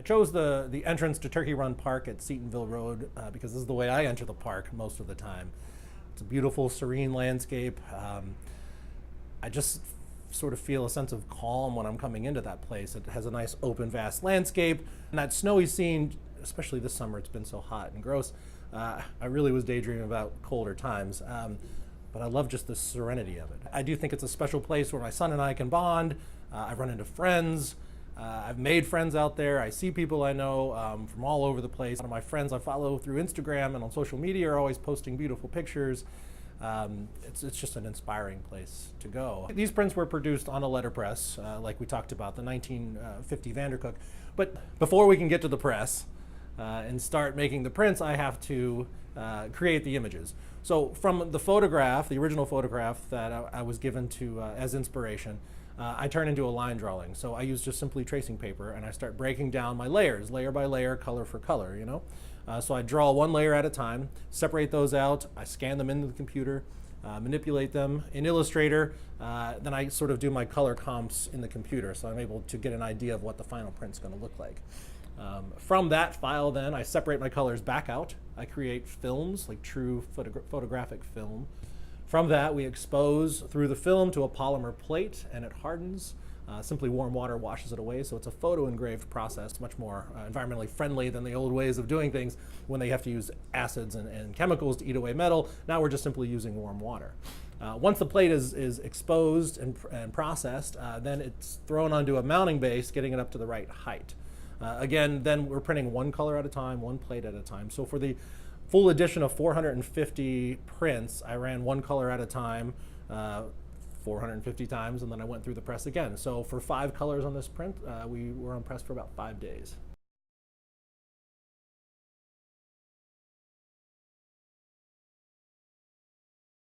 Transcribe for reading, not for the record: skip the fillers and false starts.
I chose the entrance to Turkey Run Park at Seatonville Road because this is the way I enter the park most of the time. It's a beautiful, serene landscape. I just sort of feel a sense of calm when I'm coming into that place. It has a nice, open, vast landscape. And that snowy scene, especially this summer, it's been so hot and gross. I really was daydreaming about colder times. But I love just the serenity of it. I do think it's a special place where my son and I can bond. I've run into friends. I've made friends out there. I see people I know from all over the place. One of my friends I follow through Instagram and on social media are always posting beautiful pictures. It's just an inspiring place to go. These prints were produced on a letterpress, like we talked about, the 1950 Vandercook. But before we can get to the press and start making the prints, I have to create the images. So from the photograph, the original photograph that I was given to as inspiration, I turn into a line drawing. So I use just simply tracing paper and I start breaking down my layers, layer by layer, color for color, you know? So I draw one layer at a time, separate those out, I scan them into the computer, manipulate them in Illustrator, then I sort of do my color comps in the computer, so I'm able to get an idea of what the final print's gonna look like. From that file then, I separate my colors back out. I create films, like true photographic film. From that, we expose through the film to a polymer plate and it hardens. Simply warm water washes it away, so it's a photo engraved process, much more environmentally friendly than the old ways of doing things when they have to use acids and chemicals to eat away metal. Now we're just simply using warm water. Once the plate is exposed and processed, then it's thrown onto a mounting base, getting it up to the right height. Again, then we're printing one color at a time, one plate at a time. So for the full edition of 450 prints, I ran one color at a time, 450 times, and then I went through the press again. So for 5 colors on this print, we were on press for about 5 days.